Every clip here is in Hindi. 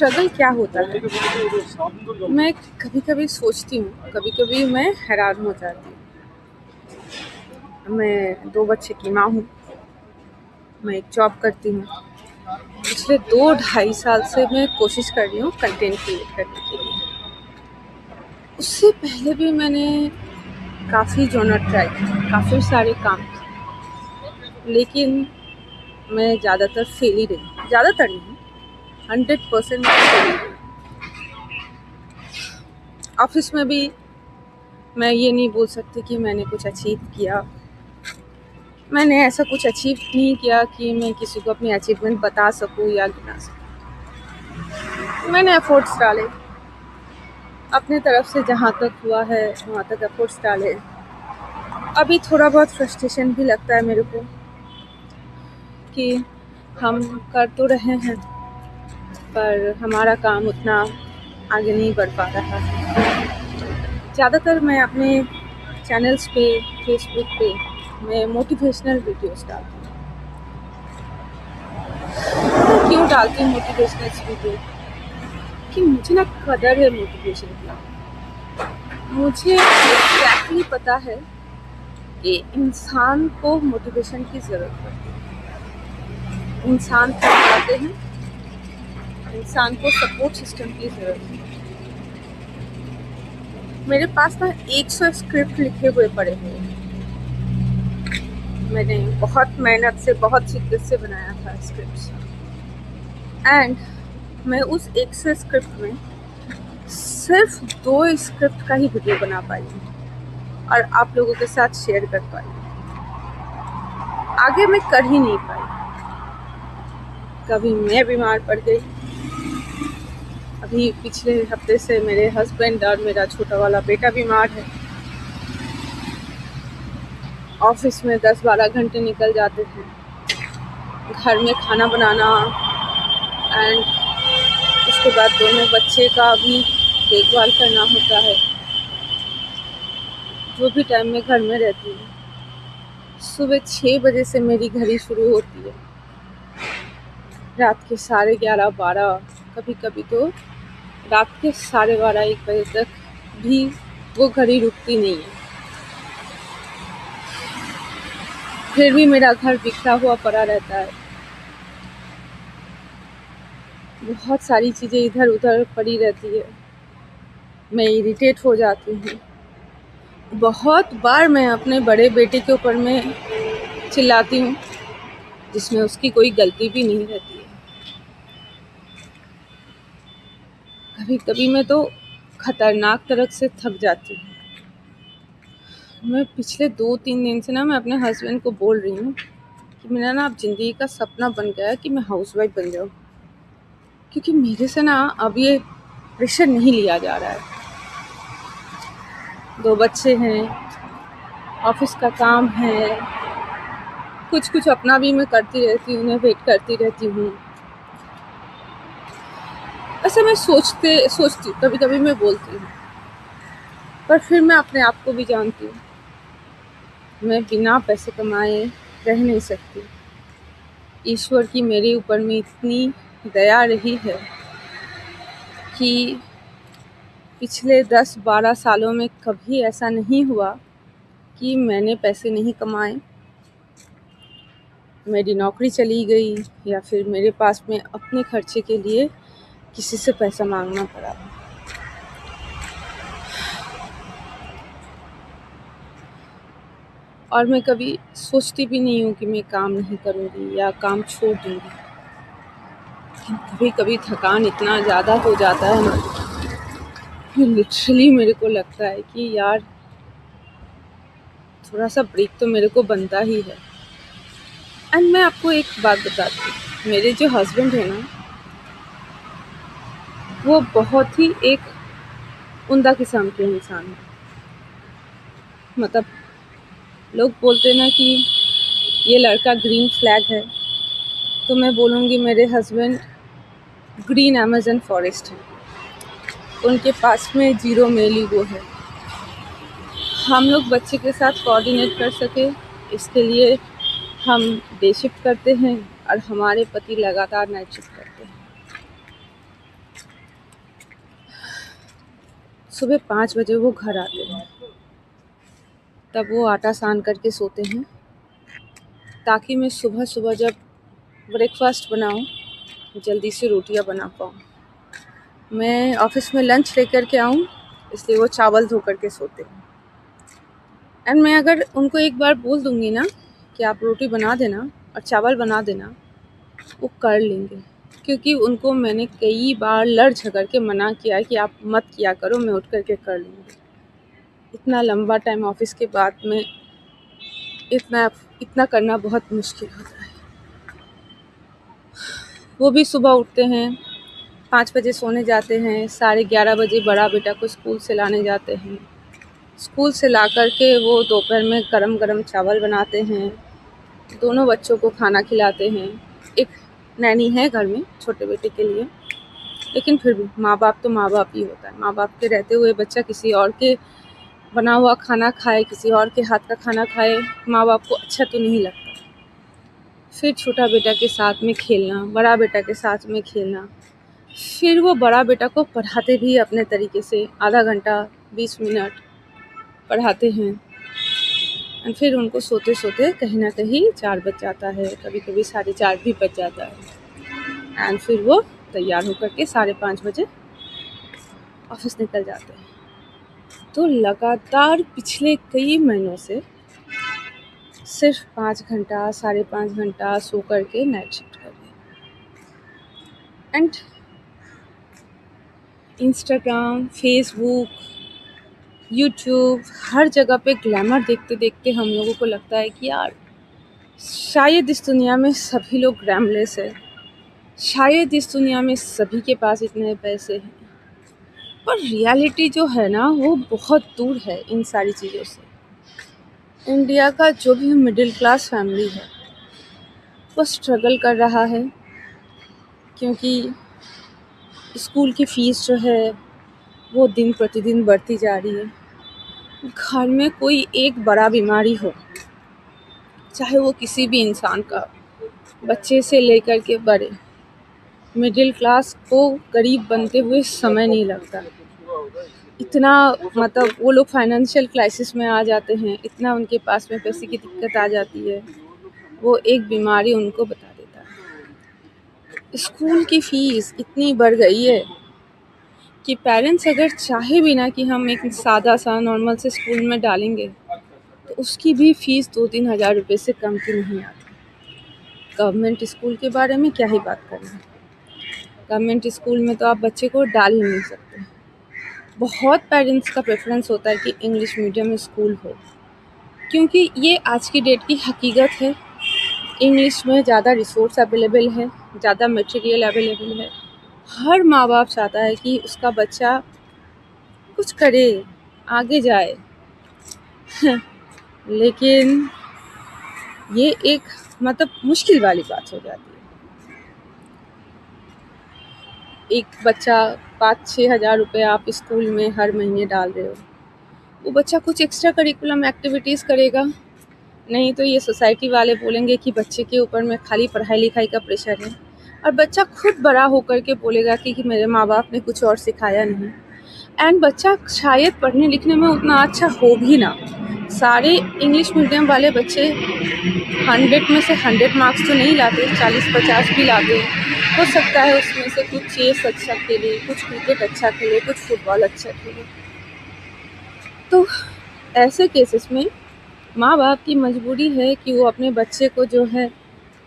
स्ट्रगल क्या होता है, मैं कभी कभी सोचती हूँ, कभी कभी मैं हैरान हो जाती हूँ। मैं 2 बच्चे की माँ हूँ। मैं एक जॉब करती हूँ। पिछले 2-2.5 साल से मैं कोशिश कर रही हूँ कंटेंट क्रिएट करने के लिए। उससे पहले भी मैंने काफ़ी जॉनर ट्राई किया, काफ़ी सारे काम किए, लेकिन मैं ज़्यादातर फेल ही रही। ज़्यादातर नहीं, 100% मैं फेल ही रही। ऑफिस में भी मैं ये नहीं बोल सकती कि मैंने कुछ अचीव किया। मैंने ऐसा कुछ अचीव नहीं किया कि मैं किसी को अपनी अचीवमेंट बता सकूं या गिना सकूं। मैंने एफर्ट्स डाले अपने तरफ से, जहाँ तक हुआ है वहाँ तक एफर्ट्स डाले। अभी थोड़ा बहुत फ्रस्ट्रेशन भी लगता है मेरे को कि हम कर तो रहे हैं पर हमारा काम उतना आगे नहीं बढ़ पा रहा है। ज़्यादातर मैं अपने चैनल्स पे, फेसबुक पे मैं मोटिवेशनल वीडियोस डालती हूँ। मैं क्यों डालती हूँ मोटिवेशनल वीडियो? कि मुझे ना कदर है मोटिवेशन की। मुझे एग्जैक्टली पता है कि इंसान को मोटिवेशन की ज़रूरत पड़ती है। इंसान थक जाते हैं, इंसान को सपोर्ट सिस्टम की ज़रूरत है। मेरे पास ना 100 स्क्रिप्ट लिखे हुए पड़े हुए हैं। मैंने बहुत मेहनत से, बहुत शिद्दत से बनाया था स्क्रिप्ट्स, एंड मैं उस 100 स्क्रिप्ट में सिर्फ 2 स्क्रिप्ट का ही वीडियो बना पाई और आप लोगों के साथ शेयर कर पाई। आगे मैं कर ही नहीं पाई। कभी मैं बीमार पड़ गई। अभी पिछले हफ्ते से मेरे हस्बैंड और मेरा छोटा वाला बेटा बीमार है। ऑफिस में 10-12 घंटे निकल जाते थे। घर में खाना बनाना एंड उसके बाद दोनों बच्चे का भी देखभाल करना होता है। जो भी टाइम में घर में रहती हूँ, सुबह 6 बजे से मेरी घड़ी शुरू होती है, रात के 11:30-12, कभी कभी तो रात के 12:30-1 बजे तक भी वो घड़ी रुकती नहीं है। फिर भी मेरा घर बिखरा हुआ पड़ा रहता है। बहुत सारी चीज़ें इधर उधर पड़ी रहती है। मैं इरिटेट हो जाती हूँ। बहुत बार मैं अपने बड़े बेटे के ऊपर में चिल्लाती हूँ, जिसमें उसकी कोई गलती भी नहीं रहती है। कभी कभी मैं तो खतरनाक तरह से थक जाती हूँ। मैं पिछले 2-3 दिन से ना मैं अपने हस्बैंड को बोल रही हूँ कि मेरा ना अब ज़िंदगी का सपना बन गया है कि मैं हाउसवाइफ बन जाऊँ, क्योंकि मेरे से ना अब ये प्रेशर नहीं लिया जा रहा है। 2 बच्चे हैं, ऑफिस का काम है, कुछ अपना भी मैं करती रहती हूँ, उन्हें वेट करती रहती हूँ। ऐसा मैं सोचती कभी कभी मैं बोलती हूँ, पर फिर मैं अपने आप को भी जानती हूँ, मैं बिना पैसे कमाए रह नहीं सकती। ईश्वर की मेरे ऊपर में इतनी दया रही है कि पिछले 10-12 सालों में कभी ऐसा नहीं हुआ कि मैंने पैसे नहीं कमाए, मेरी नौकरी चली गई या फिर मेरे पास में अपने खर्चे के लिए किसी से पैसा मांगना पड़ा। और मैं कभी सोचती भी नहीं हूँ कि मैं काम नहीं करूँगी या काम छोड़ दूँगी। कभी कभी थकान इतना ज़्यादा हो जाता है ना, लिटरली मेरे को लगता है कि यार थोड़ा सा ब्रेक तो मेरे को बनता ही है। एंड मैं आपको एक बात बताती हूँ, मेरे जो हस्बैंड है ना, वो बहुत ही एक उम्दा किस्म के इंसान है। मतलब लोग बोलते ना कि ये लड़का ग्रीन फ्लैग है, तो मैं बोलूँगी मेरे हस्बैंड ग्रीन अमेज़न फॉरेस्ट है। उनके पास में 0 मेल ईगो है। हम लोग बच्चे के साथ कोऑर्डिनेट कर सके, इसके लिए हम डे शिफ्ट करते हैं और हमारे पति लगातार नाइट शिफ्ट करते हैं। सुबह 5 बजे वो घर आते हैं, तब वो आटा सान करके सोते हैं ताकि मैं सुबह सुबह जब ब्रेकफास्ट बनाऊं जल्दी से रोटियां बना पाऊँ। मैं ऑफिस में लंच लेकर के आऊँ, इसलिए वो चावल धो करके सोते हैं। एंड मैं अगर उनको एक बार बोल दूँगी ना कि आप रोटी बना देना और चावल बना देना, वो कर लेंगे, क्योंकि उनको मैंने कई बार लड़ झगड़ के मना किया है कि आप मत किया करो, मैं उठ करके कर लूँगी। इतना लंबा टाइम ऑफिस के बाद में इतना इतना करना बहुत मुश्किल होता है। वो भी सुबह उठते हैं, 5 बजे सोने जाते हैं, 11:30 बजे बड़ा बेटा को स्कूल से लाने जाते हैं। स्कूल से ला कर के वो दोपहर में गरम गरम चावल बनाते हैं, दोनों बच्चों को खाना खिलाते हैं। एक नैनी है घर में छोटे बेटे के लिए, लेकिन फिर भी माँ बाप तो माँ बाप ही होता है। माँ बाप के रहते हुए बच्चा किसी और के बना हुआ खाना खाए, किसी और के हाथ का खाना खाए, माँ बाप को अच्छा तो नहीं लगता। फिर छोटा बेटा के साथ में खेलना, बड़ा बेटा के साथ में खेलना, फिर वो बड़ा बेटा को पढ़ाते भी अपने तरीके से, आधा घंटा 20 मिनट पढ़ाते हैं। एंड फिर उनको सोते सोते कहीं ना कहीं 4 बज जाता है, कभी कभी 4:30 भी बज जाता है। एंड फिर वो तैयार होकर के 5:30 बजे ऑफिस निकल जाते हैं। तो लगातार पिछले कई महीनों से सिर्फ 5 घंटा 5.5 घंटा सो करके नाइट शिफ्ट कर रही हूँ। एंड इंस्टाग्राम, फेसबुक, यूट्यूब, हर जगह पे ग्लैमर देखते देखते हम लोगों को लगता है कि यार शायद इस दुनिया में सभी लोग ग्लैमरलेस है, शायद इस दुनिया में सभी के पास इतने पैसे हैं। पर रियलिटी जो है ना, वो बहुत दूर है इन सारी चीज़ों से। इंडिया का जो भी मिडिल क्लास फैमिली है वो स्ट्रगल कर रहा है, क्योंकि स्कूल की फ़ीस जो है वो दिन प्रतिदिन बढ़ती जा रही है। घर में कोई एक बड़ा बीमारी हो, चाहे वो किसी भी इंसान का, बच्चे से लेकर के बड़े, मिडिल क्लास को गरीब बनते हुए समय नहीं लगता। इतना मतलब वो लोग फाइनेंशियल क्राइसिस में आ जाते हैं, इतना उनके पास में पैसे की दिक्कत आ जाती है, वो एक बीमारी उनको बता देता है। स्कूल की फ़ीस इतनी बढ़ गई है कि पेरेंट्स अगर चाहे भी ना कि हम एक सादा सा नॉर्मल से स्कूल में डालेंगे, तो उसकी भी फ़ीस 2-3 हज़ार रुपये से कम की नहीं आती। गवर्नमेंट स्कूल के बारे में क्या ही बात करना है। गवर्नमेंट स्कूल में तो आप बच्चे को डाल ही नहीं सकते। बहुत पेरेंट्स का प्रेफरेंस होता है कि इंग्लिश मीडियम स्कूल हो, क्योंकि ये आज की डेट की हकीकत है। इंग्लिश में ज़्यादा रिसोर्स अवेलेबल है, ज़्यादा मटेरियल अवेलेबल है। हर माँ बाप चाहता है कि उसका बच्चा कुछ करे, आगे जाए। लेकिन ये एक मतलब मुश्किल वाली बात हो जाती है। एक बच्चा 5-6 हज़ार रुपये आप स्कूल में हर महीने डाल रहे हो, वो बच्चा कुछ एक्स्ट्रा करिकुलम एक्टिविटीज़ करेगा? नहीं, तो ये सोसाइटी वाले बोलेंगे कि बच्चे के ऊपर में खाली पढ़ाई लिखाई का प्रेशर है, और बच्चा खुद बड़ा होकर के बोलेगा कि मेरे माँ बाप ने कुछ और सिखाया नहीं। एंड बच्चा शायद पढ़ने लिखने में उतना अच्छा हो भी ना। सारे इंग्लिश मीडियम वाले बच्चे 100 में से 100 मार्क्स तो नहीं लाते, 40-50 भी लाते। हो सकता है उसमें से कुछ चेस अच्छा खेले, कुछ क्रिकेट अच्छा खेले, कुछ फुटबॉल अच्छा खेले। तो ऐसे केसेस में माँ बाप की मजबूरी है कि वो अपने बच्चे को जो है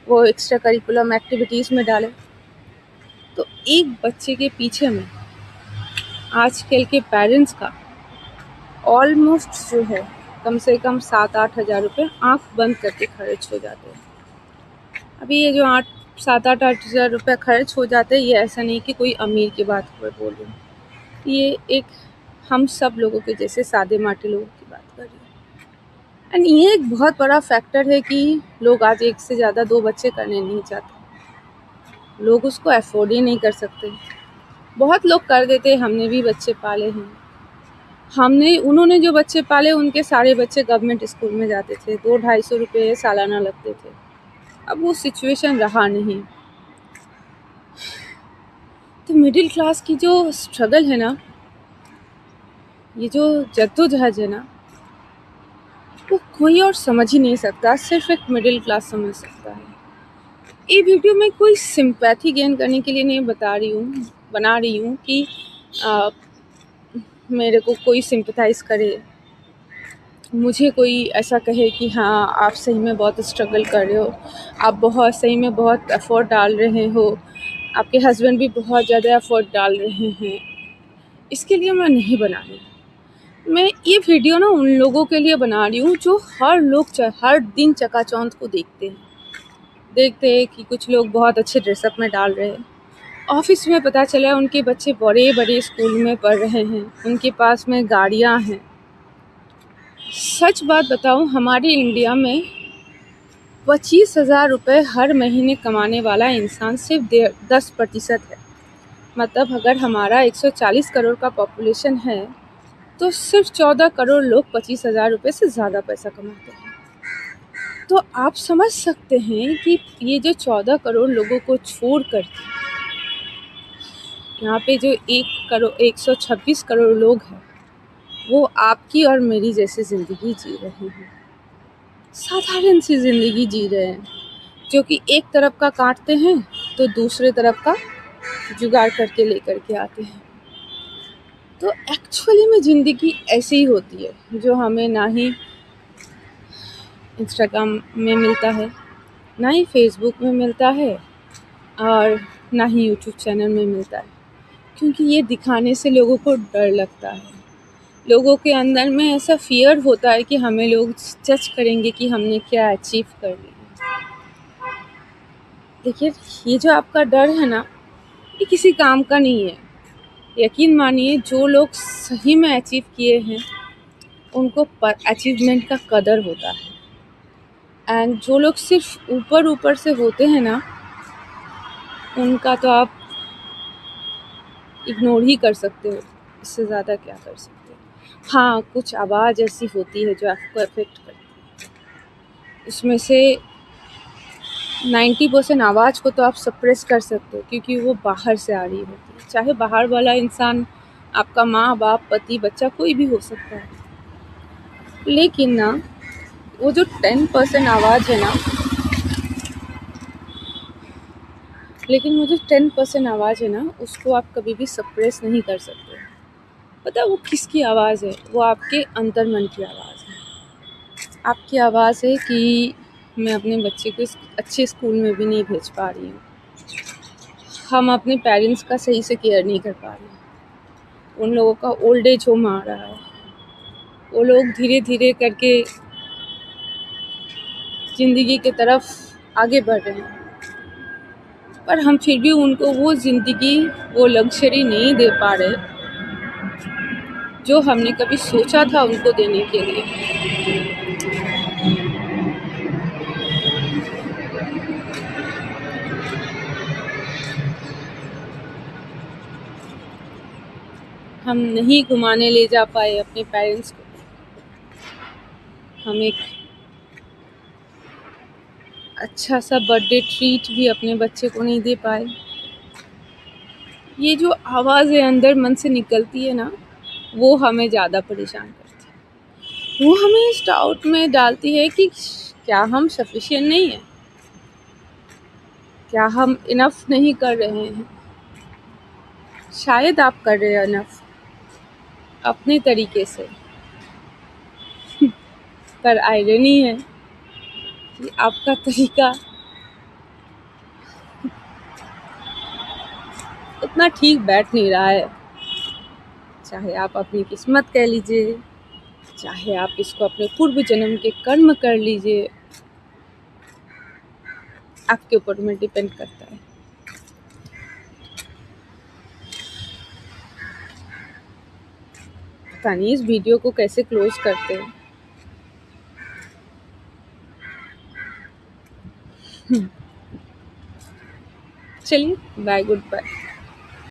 वो एक्स्ट्रा करिकुलम एक्टिविटीज़ में डाले। तो एक बच्चे के पीछे में आजकल के पेरेंट्स का ऑलमोस्ट जो है कम से कम 7-8 हज़ार रुपये आँख बंद करके खर्च हो जाते हैं। अभी ये जो 7-8 हज़ार रुपये खर्च हो जाते हैं, ये ऐसा नहीं कि कोई अमीर की बात पर बोल रही हूँ, ये एक हम सब लोगों के जैसे सादे माटे लोगों की बात कर रही हूँ। एंड ये एक बहुत बड़ा फैक्टर है कि लोग आज एक से ज़्यादा 2 बच्चे करने नहीं चाहते। लोग उसको अफोर्ड ही नहीं कर सकते। बहुत लोग कर देते, हमने भी बच्चे पाले हैं। उन्होंने जो बच्चे पाले उनके सारे बच्चे गवर्नमेंट स्कूल में जाते थे, 200-250 रुपये सालाना लगते थे। अब वो सिचुएशन रहा नहीं। तो मिडिल क्लास की जो स्ट्रगल है ना, ये जो जद्दोजहद है ना, वो कोई और समझ ही नहीं सकता, सिर्फ एक मिडिल क्लास समझ सकता है। ये वीडियो मैं कोई सिंपैथी गेन करने के लिए नहीं बना रही हूँ कि आ, मेरे को कोई सिंपैथाइज़ करे, मुझे कोई ऐसा कहे कि हाँ आप सही में बहुत स्ट्रगल कर रहे हो, आप बहुत सही में बहुत एफ़र्ट डाल रहे हो, आपके हस्बैंड भी बहुत ज़्यादा एफ़र्ट डाल रहे हैं। इसके लिए मैं नहीं बना रही। मैं ये वीडियो ना उन लोगों के लिए बना रही हूँ जो हर दिन चकाचौंध को देखते हैं कि कुछ लोग बहुत अच्छे ड्रेसअप में डाल रहे हैं। ऑफिस में पता चला उनके बच्चे बड़े बड़े स्कूल में पढ़ रहे हैं, उनके पास में गाड़ियाँ हैं। सच बात बताऊँ, हमारे इंडिया में 25,000 रुपये हर महीने कमाने वाला इंसान सिर्फ 10% है। मतलब अगर हमारा 140 करोड़ का पॉपुलेशन है तो सिर्फ 14 करोड़ लोग 25,000 रुपये से ज़्यादा पैसा कमाते हैं। तो आप समझ सकते हैं कि ये जो 14 करोड़ लोगों को छोड़ कर यहाँ पे जो 126 करोड़ लोग हैं, वो आपकी और मेरी जैसी ज़िंदगी जी रहे हैं, साधारण सी ज़िंदगी जी रहे हैं, जो कि एक तरफ का काटते हैं तो दूसरे तरफ का जुगाड़ करके लेकर के आते हैं। तो एक्चुअली में ज़िंदगी ऐसी ही होती है, जो हमें ना ही इंस्टाग्राम में मिलता है, ना ही फेसबुक में मिलता है, और ना ही यूट्यूब चैनल में मिलता है। क्योंकि ये दिखाने से लोगों को डर लगता है, लोगों के अंदर में ऐसा फ़ियर होता है कि हमें लोग जज करेंगे कि हमने क्या अचीव कर लिया। देखिए, ये जो आपका डर है ना, ये किसी काम का नहीं है। यकीन मानिए, जो लोग सही में अचीव किए हैं उनको अचीवमेंट का कदर होता है, एंड जो लोग सिर्फ ऊपर ऊपर से होते हैं ना, उनका तो आप इग्नोर ही कर सकते हो। इससे ज़्यादा क्या कर सकते हो। हाँ, कुछ आवाज़ ऐसी होती है जो आपको अफेक्ट करती है। इसमें से 90% आवाज़ को तो आप सप्रेस कर सकते हो, क्योंकि वो बाहर से आ रही होती है। चाहे बाहर वाला इंसान आपका माँ बाप पति बच्चा कोई भी हो सकता है, लेकिन ना वो जो 10% आवाज़ है ना, उसको आप कभी भी सप्रेस नहीं कर सकते। पता है वो किसकी आवाज़ है? वो आपके अंतर्मन की आवाज़ है। आपकी आवाज़ है कि मैं अपने बच्चे को इस अच्छे स्कूल में भी नहीं भेज पा रही हूँ, हम अपने पेरेंट्स का सही से केयर नहीं कर पा रहे हैं, उन लोगों का ओल्ड एज होम आ रहा है, वो लोग धीरे धीरे करके ज़िंदगी की तरफ आगे बढ़ रहे हैं, पर हम फिर भी उनको वो ज़िंदगी, वो लग्ज़री नहीं दे पा रहे जो हमने कभी सोचा था उनको देने के लिए। हम नहीं घुमाने ले जा पाए अपने पेरेंट्स को, हम एक अच्छा सा बर्थडे ट्रीट भी अपने बच्चे को नहीं दे पाए। ये जो आवाज़ है अंदर मन से निकलती है ना, वो हमें ज़्यादा परेशान करती है। वो हमें इस डाउट में डालती है कि क्या हम सफिशिएंट नहीं हैं, क्या हम इनफ नहीं कर रहे हैं। शायद आप कर रहे हैं इनफ अपने तरीके से, पर आयरनी है कि आपका तरीका उतना ठीक बैठ नहीं रहा है। चाहे आप अपनी किस्मत कह लीजिए, चाहे आप इसको अपने पूर्व जन्म के कर्म कर लीजिए, आपके ऊपर में डिपेंड करता है। पता नहीं इस वीडियो को कैसे क्लोज करते हैं। चलिए, बाय, गुड बाय।